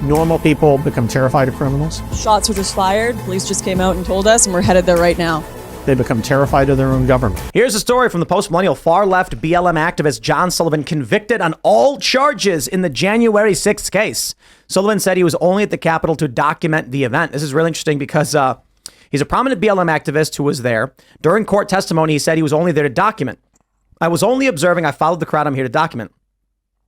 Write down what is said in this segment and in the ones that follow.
normal people become terrified of criminals. Shots were just fired. Police just came out and told us, and we're headed there right now. They become terrified of their own government. Here's a story from the post-millennial far-left BLM activist John Sullivan, convicted on all charges in the January 6th case. Sullivan said he was only at the Capitol to document the event. This is really interesting because he's a prominent BLM activist who was there. During court testimony, he said he was only there to document. I was only observing. I followed the crowd. I'm here to document.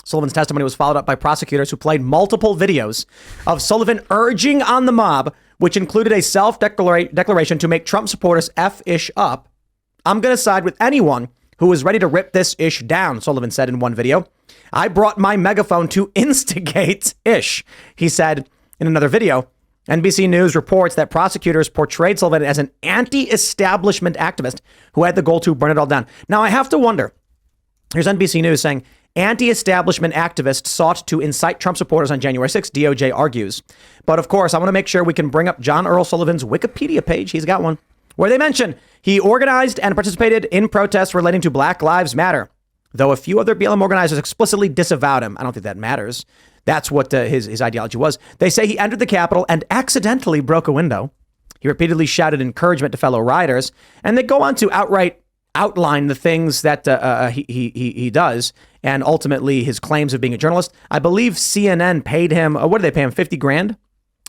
Sullivan's testimony was followed up by prosecutors who played multiple videos of Sullivan urging on the mob, which included a self-declaration to make Trump supporters F-ish up. I'm going to side with anyone who is ready to rip this ish down, Sullivan said in one video. I brought my megaphone to instigate ish, he said in another video. NBC News reports that prosecutors portrayed Sullivan as an anti-establishment activist who had the goal to burn it all down. Now, I have to wonder. Here's NBC News saying, anti-establishment activists sought to incite Trump supporters on January 6th, DOJ argues. But of course, I want to make sure we can bring up John Earl Sullivan's Wikipedia page. He's got one where they mention he organized and participated in protests relating to Black Lives Matter, though a few other BLM organizers explicitly disavowed him. I don't think that matters. That's what his ideology was. They say he entered the Capitol and accidentally broke a window. He repeatedly shouted encouragement to fellow rioters, and they go on to outright outline the things that he does, and ultimately his claims of being a journalist. I believe CNN paid him, what did they pay him, 50 grand?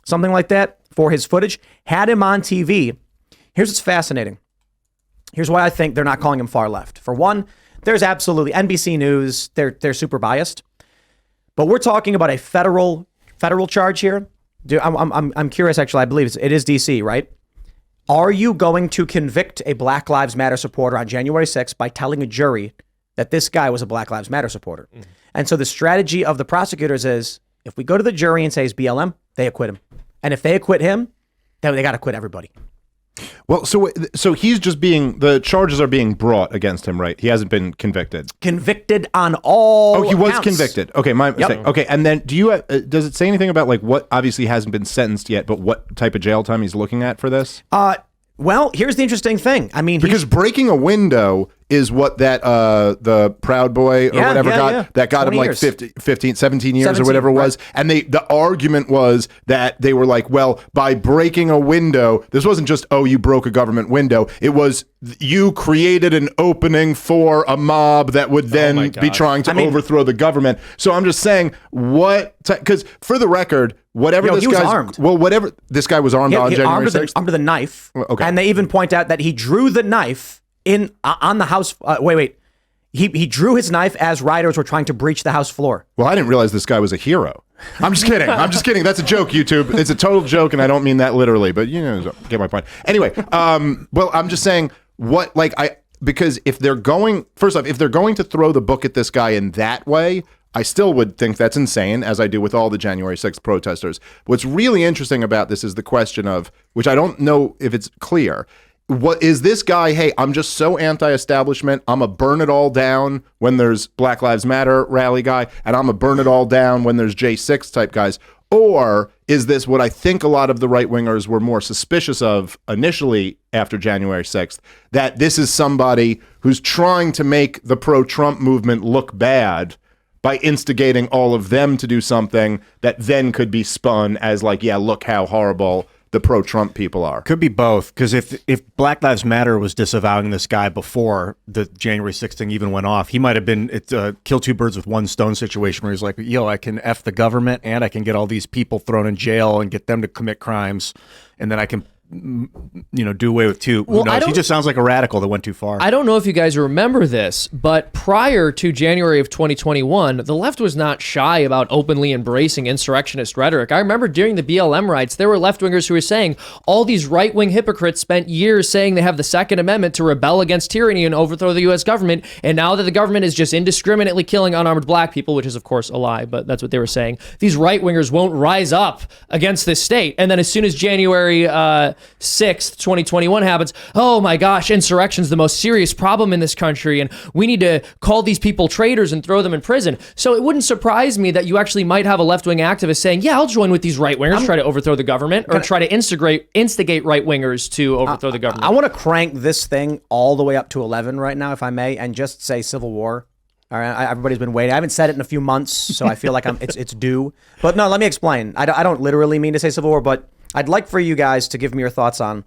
Something like that for his footage. Had him on TV. Here's what's fascinating. Here's why I think they're not calling him far left. For one, there's absolutely NBC News. They're super biased. But we're talking about a federal charge here. Dude, I'm curious, actually. I believe it is DC, right? Are you going to convict a Black Lives Matter supporter on January 6th by telling a jury that this guy was a Black Lives Matter supporter? Mm. And so the strategy of the prosecutors is, if we go to the jury and say he's BLM, they acquit him. And if they acquit him, then they got to acquit everybody. Well, so he's just the charges are being brought against him, right? He hasn't been convicted. Convicted on all Oh, he was counts. convicted. Okay, my mistake. Yep. Okay, and then does it say anything about like what, obviously hasn't been sentenced yet, but what type of jail time he's looking at for this? Well, here's the interesting thing. I mean, because breaking a window is what that the Proud Boy or whatever got him like 15, 17 years or whatever it was. Right. And the argument was that they were like, well, by breaking a window, this wasn't just, oh, you broke a government window. It was you created an opening for a mob that would then be trying to overthrow the government. So I'm just saying, because for the record, whatever this guy's armed. Well, whatever this guy was armed on January 6th. Armed with a knife. Okay. And they even point out that he drew the knife on the house. He drew his knife as rioters were trying to breach the house floor. Well, I didn't realize this guy was a hero. I'm just kidding. I'm just kidding. That's a joke, YouTube. It's a total joke, and I don't mean that literally, but you know, get my point. Anyway, well, I'm just saying because if they're going to throw the book at this guy in that way, I still would think that's insane, as I do with all the January 6th protesters. What's really interesting about this is the question of, which I don't know if it's clear, what is this guy, hey, I'm just so anti-establishment, I'm a burn it all down when there's Black Lives Matter rally guy, and I'm a burn it all down when there's J6 type guys? Or is this what I think a lot of the right-wingers were more suspicious of initially after January 6th, that this is somebody who's trying to make the pro-Trump movement look bad by instigating all of them to do something that then could be spun as like, yeah, look how horrible the pro-Trump people are? Could be both, because if Black Lives Matter was disavowing this guy before the January 6th thing even went off, he might have been kill two birds with one stone situation where he's like, yo, I can F the government and I can get all these people thrown in jail and get them to commit crimes, and then I can do away with two. Who knows? He just sounds like a radical that went too far. I don't know if you guys remember this, but prior to January of 2021, the left was not shy about openly embracing insurrectionist rhetoric. I remember during the BLM riots, there were left-wingers who were saying all these right-wing hypocrites spent years saying they have the Second Amendment to rebel against tyranny and overthrow the U.S. government, and now that the government is just indiscriminately killing unarmed black people, which is of course a lie, but that's what they were saying, these right-wingers won't rise up against this state. And then as soon as January 6th, 2021 happens, oh my gosh, insurrection's the most serious problem in this country, and we need to call these people traitors and throw them in prison. So it wouldn't surprise me that you actually might have a left-wing activist saying, yeah, I'll join with these right-wingers, try to overthrow the government, or try to instigate right-wingers to overthrow the government. I want to crank this thing all the way up to 11 right now, if I may, and just say Civil War. All right, everybody's been waiting. I haven't said it in a few months, so I feel like it's due. But no, let me explain. I don't literally mean to say civil war, but I'd like for you guys to give me your thoughts on.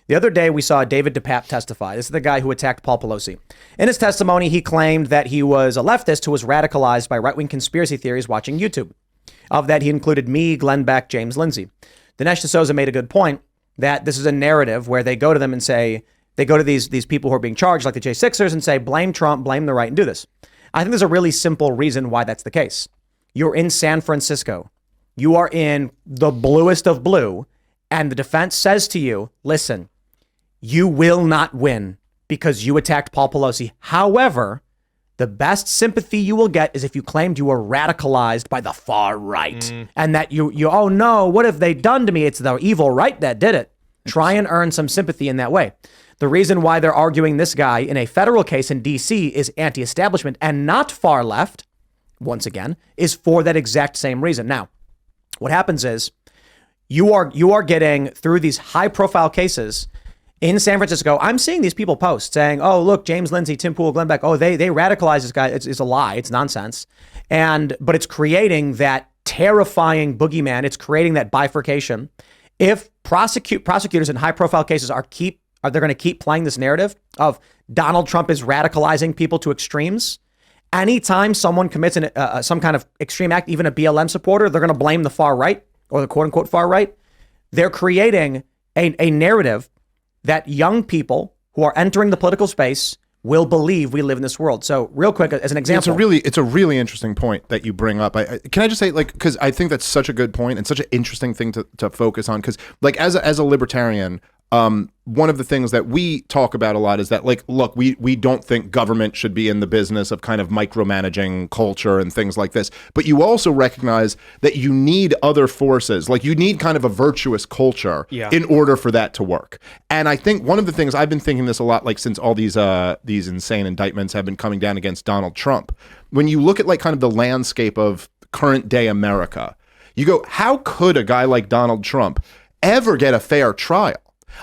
The other day, we saw David DePape testify. This is the guy who attacked Paul Pelosi. In his testimony, he claimed that he was a leftist who was radicalized by right-wing conspiracy theories watching YouTube. Of that, he included me, Glenn Beck, James Lindsay. Dinesh D'Souza made a good point that this is a narrative where they go to them and say, they go to these people who are being charged, like the J6ers, and say, blame Trump, blame the right, and do this. I think there's a really simple reason why that's the case. You're in San Francisco. You are in the bluest of blue, and the defense says to you, listen, you will not win because you attacked Paul Pelosi. However, the best sympathy you will get is if you claimed you were radicalized by the far right and that you, oh no, what have they done to me? It's the evil right that did it. Try and earn some sympathy in that way. The reason why they're arguing this guy in a federal case in DC is anti-establishment and not far left, once again, is for that exact same reason. Now, what happens is you are getting through these high profile cases in San Francisco. I'm seeing these people post saying, oh, look, James Lindsay, Tim Pool, Glenn Beck, oh, they radicalized this guy. It's a lie. It's nonsense. But it's creating that terrifying boogeyman. It's creating that bifurcation. If prosecutors in high profile cases are they're going to keep playing this narrative of Donald Trump is radicalizing people to extremes. Anytime someone commits some kind of extreme act, even a BLM supporter, they're going to blame the far right or the quote unquote far right. They're creating a narrative that young people who are entering the political space will believe we live in this world. So real quick, as an example. It's a really interesting point that you bring up. Can I just say, like, because I think that's such a good point and such an interesting thing to focus on. Because like as a libertarian, one of the things that we talk about a lot is that, like, look, we don't think government should be in the business of kind of micromanaging culture and things like this. But you also recognize that you need other forces, like you need kind of a virtuous culture in order for that to work. And I think one of the things I've been thinking this a lot, like since all these insane indictments have been coming down against Donald Trump, when you look at like kind of the landscape of current day America, you go, how could a guy like Donald Trump ever get a fair trial?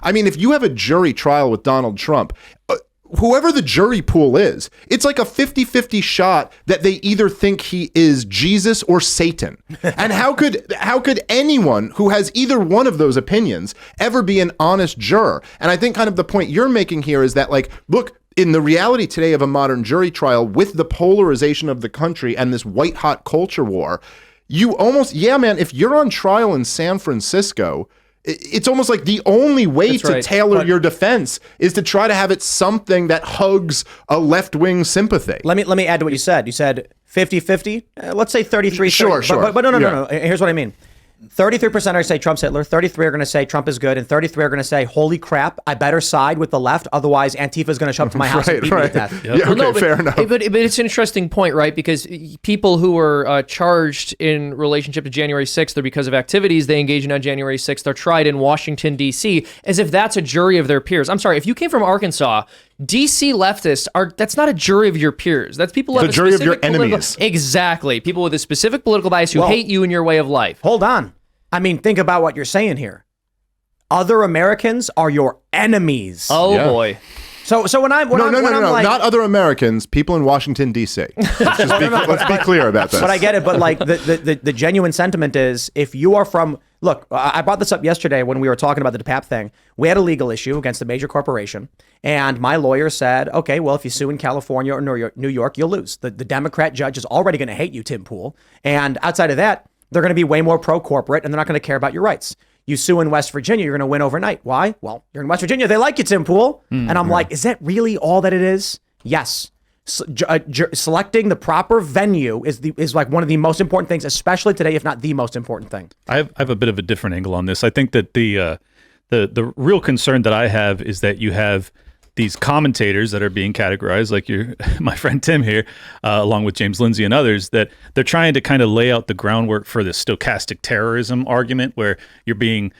I mean, if you have a jury trial with Donald Trump, whoever the jury pool is, it's like a 50-50 shot that they either think he is Jesus or Satan. And how could anyone who has either one of those opinions ever be an honest juror? And I think kind of the point you're making here is that, like, look, in the reality today of a modern jury trial with the polarization of the country and this white hot culture war, you almost, man, if you're on trial in San Francisco, it's almost like the only way to tailor your defense is to try to have it something that hugs a left-wing sympathy. Let me add to what you said. You said 50-50. Let's say 33. Sure. But no. Here's what I mean. 33% are going to say Trump's Hitler. 33 are going to say Trump is good, and 33 are going to say, "Holy crap! I better side with the left, otherwise Antifa is going to show up to my house and beat me to death." Yep. Yeah, okay, fair enough. But it's an interesting point, right? Because people who were charged in relationship to January 6th or because of activities they engaged in on January 6th are tried in Washington, D.C., as if that's a jury of their peers. I'm sorry, if you came from Arkansas, DC leftists that's not a jury of your peers. That's people who have a jury of your enemies. Exactly. People with a specific political bias who hate you and your way of life. Hold on. I mean, think about what you're saying here. Other Americans are your enemies. Oh boy. So when I'm no, like, not other Americans, people in Washington D.C. Let's be clear about this. But I get it. But like the genuine sentiment is, if you are from, look, I brought this up yesterday when we were talking about the DePape thing. We had a legal issue against a major corporation, and my lawyer said, okay, well, if you sue in California or New York, you'll lose. The Democrat judge is already going to hate you, Tim Pool, and outside of that, they're going to be way more pro-corporate, and they're not going to care about your rights. You sue in West Virginia, you're going to win overnight. Why? Well, you're in West Virginia. They like you, Tim Pool. And I'm like, is that really all that it is? Yes. Selecting the proper venue is like one of the most important things, especially today, if not the most important thing. I have a bit of a different angle on this. I think that the real concern that I have is that you have these commentators that are being categorized, like my friend Tim here, along with James Lindsay and others, that they're trying to kind of lay out the groundwork for this stochastic terrorism argument, where you're being,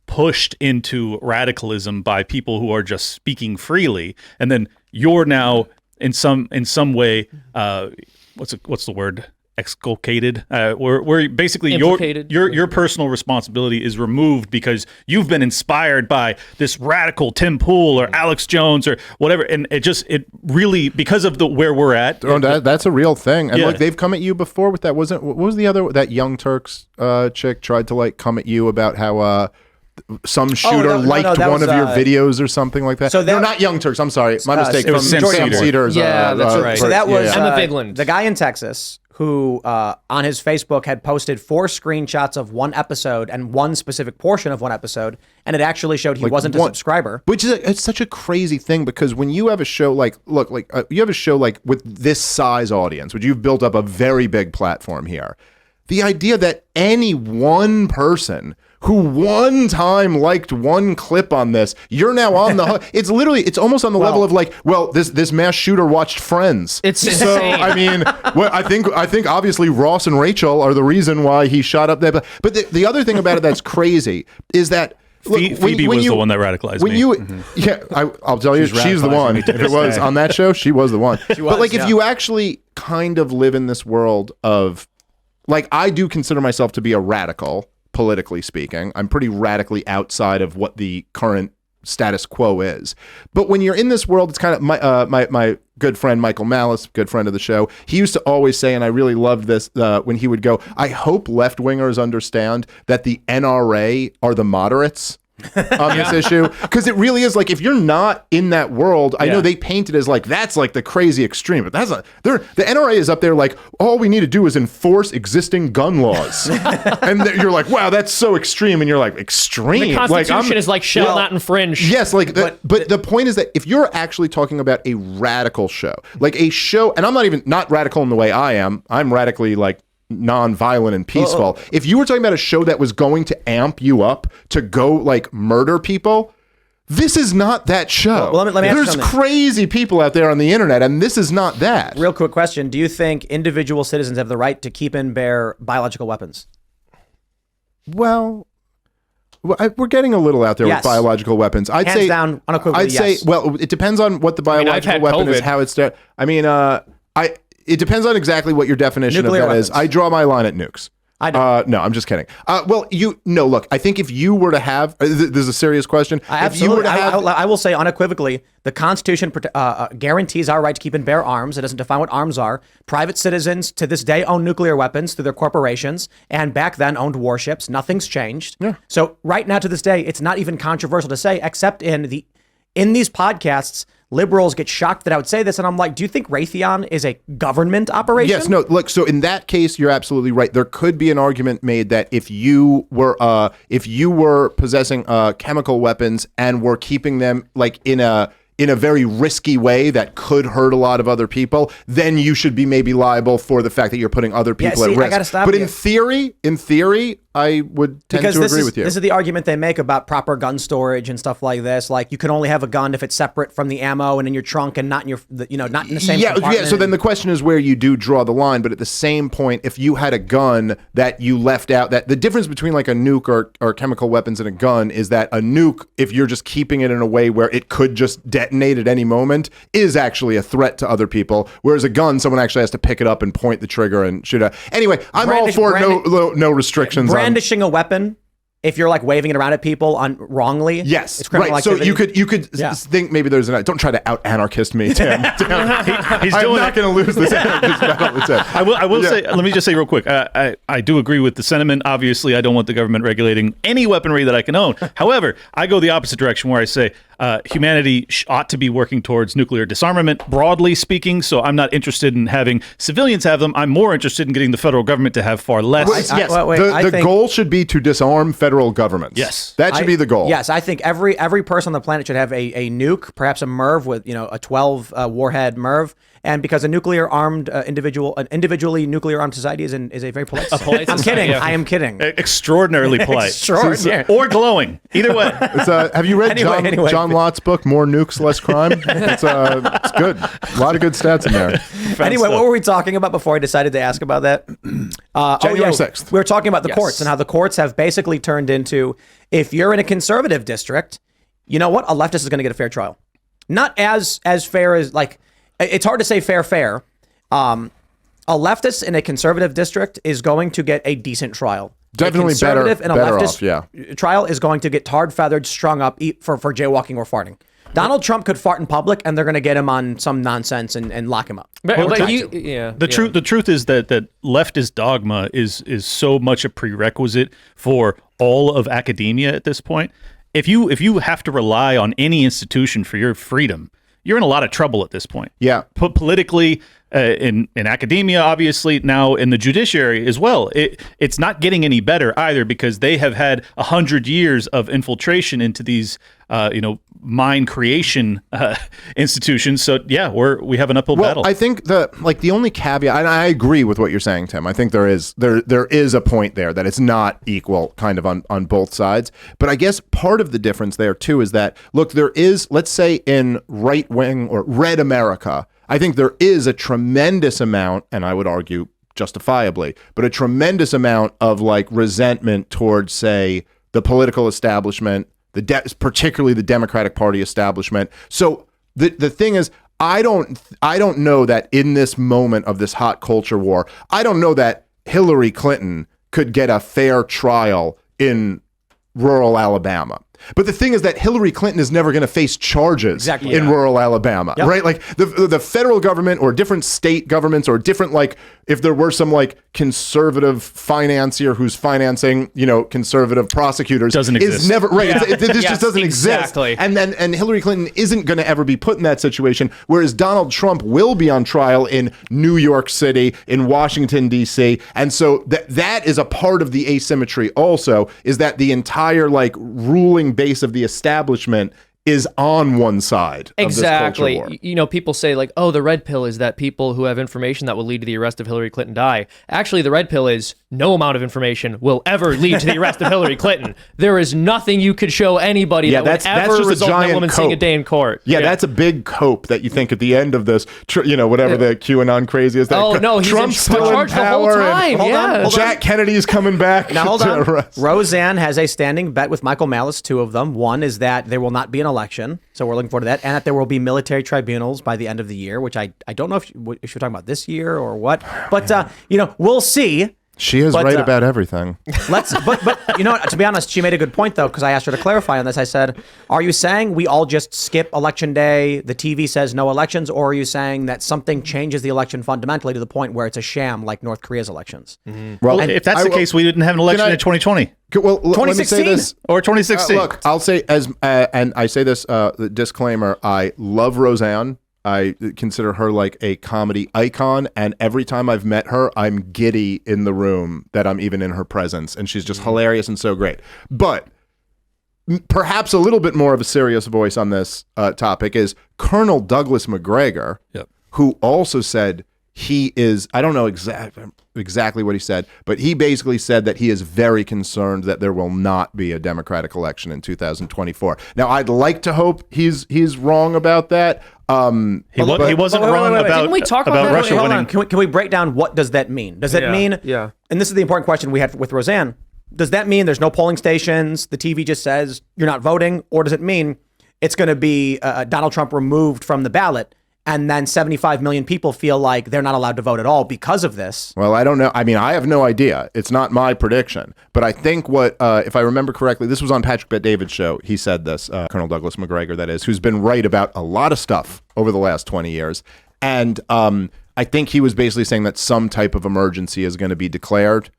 pushed into radicalism by people who are just speaking freely, and then you're now in some way, what's the word? exculpated, where basically Implicated. your personal responsibility is removed because you've been inspired by this radical Tim Pool or Alex Jones or whatever, and it really, because of where we're at. That's a real thing, and Yeah. look, they've come at you before with that. What was the other, that Young Turks chick tried to like come at you about how some shooter liked that one was, of your videos or something like that. so that- no, not Young Turks. I'm sorry, my mistake. it was From Sam Sam Cedar. Cedar's. Yeah, that's right. So that was Emma Bigland. the guy in Texas who on his Facebook had posted 4 screenshots of one episode and one specific portion of one episode, and it actually showed he wasn't a subscriber. Which is it's such a crazy thing, because when you have a show like, you have a show like with this size audience, which you've built up a very big platform here, the idea that any one person who one time liked one clip on this, you're now on the hook. It's literally, it's almost on the level of like, well, this mass shooter watched Friends. It's so. insane. I mean, well, I think obviously Ross and Rachel are the reason why he shot up there. But the other thing about it that's crazy is that. Look, Phoebe was the one that radicalized me. Yeah, I'll tell you, she's the one. If it was on that show, she was the one. But like, if you actually kind of live in this world of, like, I do consider myself to be a radical, politically speaking. I'm pretty radically outside of what the current status quo is. But when you're in this world, it's kind of my good friend Michael Malice, good friend of the show. He used to always say, and I really loved this when he would go, I hope left wingers understand that the NRA are the moderates on this issue, because it really is like, if you're not in that world, I know they paint it as like that's like the crazy extreme, but that's not. The NRA is up there like, all we need to do is enforce existing gun laws, and you're like, wow, that's so extreme, and you're like, extreme. The Constitution is like shall not infringe. Yes, like, but the point is that if you're actually talking about a radical show, like a show, and I'm not radical in the way I am, I'm radically like non-violent and peaceful. If you were talking about a show that was going to amp you up to go like murder people, this is not that show. Well, let me ask you There's something. crazy people out there on the internet, and this is not that. Real quick question. Do you think individual citizens have the right to keep and bear biological weapons? Well, we're getting a little out there with biological weapons. I'd Hands say down, unequivocally, I'd say, yes. well, it depends on what the biological had weapon is, COVID. how it's there. I mean, it depends on exactly what your definition Nuclear of that is. weapons. I draw my line at nukes. I don't. No, I'm just kidding. Look, I think if you were to have, this is a serious question. If you were to have, I will say unequivocally, the Constitution guarantees our right to keep and bear arms. It doesn't define what arms are. Private citizens to this day own nuclear weapons through their corporations, and back then owned warships. Nothing's changed. Yeah. So right now to this day, it's not even controversial to say, except in these podcasts, liberals get shocked that I would say this, and I'm like, do you think Raytheon is a government operation? yes, no, look, so in that case, you're absolutely right. There could be an argument made that if you were possessing chemical weapons and were keeping them like in a very risky way that could hurt a lot of other people, then you should be maybe liable for the fact that you're putting other people at risk. I gotta stop but you. in theory, I would tend to agree with you. This is the argument they make about proper gun storage and stuff like this. Like, you can only have a gun if it's separate from the ammo and in your trunk and not in not in the same compartment. So then the question is where you do draw the line. But at the same point, if you had a gun that you left out, that the difference between like a nuke or chemical weapons and a gun is that a nuke, if you're just keeping it in a way where it could just detonate at any moment, is actually a threat to other people. Whereas a gun, someone actually has to pick it up and point the trigger and shoot it. Anyway, I'm all for no restrictions. Brandishing a weapon, if you're like waving it around at people wrongly, Yes, it's criminal right. So activity. you could think maybe there's an. Don't try to out anarchist me, Tim. He's I'm doing not going to lose this anarchist battle. It's it. I will say, let me just say real quick, I do agree with the sentiment. Obviously, I don't want the government regulating any weaponry that I can own. However, I go the opposite direction where I say humanity ought to be working towards nuclear disarmament, broadly speaking. So I'm not interested in having civilians have them. I'm more interested in getting the federal government to have far less. The goal should be to disarm federal governments. Yes. That should be the goal. Yes, I think every person on the planet should have a nuke, perhaps a MIRV with a 12 warhead MIRV. And because an individually nuclear armed society is a very polite society. I'm kidding. I am kidding. Extraordinarily polite. Extraordinary. Or glowing. Either way. Have you read John Lott's book, More Nukes, Less Crime? It's good. A lot of good stats in there. Anyway, what were we talking about before I decided to ask about that? January 6th. We were talking about the courts and how the courts have basically turned into, if you're in a conservative district, you know what? A leftist is going to get a fair trial. Not as fair as, like, it's hard to say fair. a leftist in a conservative district is going to get a decent trial. Definitely a conservative in a better leftist off, trial is going to get tarred, feathered, strung up for jaywalking or farting. Donald Trump could fart in public, and they're going to get him on some nonsense and lock him up. The truth is that leftist dogma is so much a prerequisite for all of academia at this point. If you have to rely on any institution for your freedom, you're in a lot of trouble at this point. Yeah. Politically, in academia, obviously, now in the judiciary as well. It's not getting any better either, because they have had 100 years of infiltration into these, mind creation institutions. So yeah, we have an uphill battle. I think the only caveat, and I agree with what you're saying, Tim. I think there is a point there that it's not equal kind of on both sides. But I guess part of the difference there too is that, look, there is, let's say in right wing or red America, I think there is a tremendous amount, and I would argue justifiably, but a tremendous amount of like resentment towards, say, the political establishment, particularly the Democratic Party establishment. So the thing is, I don't know that in this moment of this hot culture war, I don't know that Hillary Clinton could get a fair trial in rural Alabama. But the thing is that Hillary Clinton is never going to face charges in rural Alabama, right? Like the federal government or different state governments or different, like if there were some like conservative financier who's financing, conservative prosecutors, doesn't exist. Is never right. This just doesn't exactly. exist. And Hillary Clinton isn't going to ever be put in that situation. Whereas Donald Trump will be on trial in New York City, in Washington D.C. And so that is a part of the asymmetry. Also, is that the entire like ruling base of the establishment is on one side. Exactly. Of this culture war. People say like, oh, the red pill is that people who have information that will lead to the arrest of Hillary Clinton die. Actually, the red pill is no amount of information will ever lead to the arrest of Hillary Clinton. There is nothing you could show anybody that would ever result in that woman seeing a day in court. Yeah, that's a big cope that you think at the end of this, whatever the QAnon crazy is. Oh, no, he's Trump's in still charge in power. the whole time. Hold Jack Kennedy's coming back. Now hold on. Arrest. Roseanne has a standing bet with Michael Malice, two of them. One is that there will not be an election, so we're looking forward to that, and that there will be military tribunals by the end of the year, which I don't know if you're talking about this year or what, but we'll see. She is right about everything. But to be honest, she made a good point though, because I asked her to clarify on this. I said, are you saying we all just skip election day, the TV says no elections, or are you saying that something changes the election fundamentally to the point where it's a sham like North Korea's elections? Mm-hmm. Well, if that's the case, we didn't have an election in 2020. Well, 2016 let me say this. Or 2016. Look, I'll say and I say this disclaimer, I love Roseanne. I consider her like a comedy icon, and every time I've met her, I'm giddy in the room that I'm even in her presence, and she's just hilarious and so great. But perhaps a little bit more of a serious voice on this topic is Colonel Douglas McGregor, who also said he is, I don't know exactly what he said, but he basically said that he is very concerned that there will not be a Democratic election in 2024. Now, I'd like to hope he's wrong about that. He wasn't wrong about, didn't we talk about Russia Hold winning. on. Can we break down what does that mean? Does it mean, and this is the important question we had with Roseanne, does that mean there's no polling stations, the TV just says you're not voting, or does it mean it's going to be Donald Trump removed from the ballot, and then 75 million people feel like they're not allowed to vote at all because of this? Well, I don't know. I mean, I have no idea. It's not my prediction. But I think if I remember correctly, this was on Patrick Bet-David's show. He said this, Colonel Douglas McGregor, that is, who's been right about a lot of stuff over the last 20 years. And I think he was basically saying that some type of emergency is going to be declared.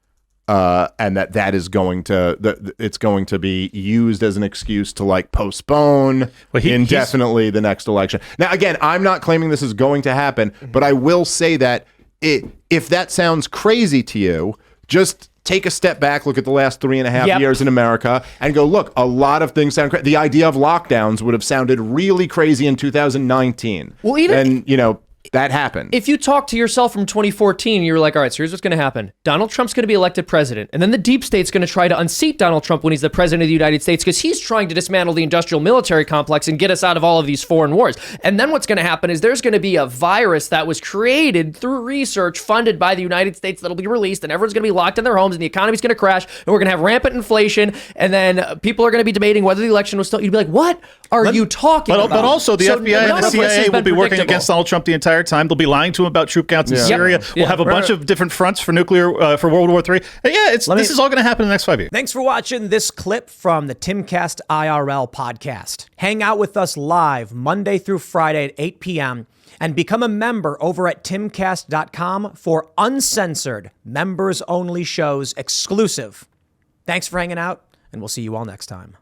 And that is going to it's going to be used as an excuse to like postpone indefinitely the next election. Now, again, I'm not claiming this is going to happen, but I will say that if that sounds crazy to you, just take a step back, look at the last 3.5 years in America, and go, look, a lot of things sound crazy. The idea of lockdowns would have sounded really crazy in 2019. Well, even that happened. If you talk to yourself from 2014, you were like, all right, so here's what's going to happen. Donald Trump's going to be elected president, and then the deep state's going to try to unseat Donald Trump when he's the president of the United States because he's trying to dismantle the industrial military complex and get us out of all of these foreign wars. And then what's going to happen is there's going to be a virus that was created through research funded by the United States that'll be released, and everyone's going to be locked in their homes, and the economy's going to crash, and we're going to have rampant inflation, and then people are going to be debating whether the election was still... You'd be like, what are you talking about? But also, the FBI and the CIA will be working against Donald Trump the entire entire time. They'll be lying to him about troop counts in Syria. We'll have a bunch of different fronts for nuclear, for World War III. And this is all going to happen in the next 5 years. Thanks for watching this clip from the Timcast IRL podcast. Hang out with us live Monday through Friday at 8 p.m. and become a member over at timcast.com for uncensored, members-only shows exclusive. Thanks for hanging out, and we'll see you all next time.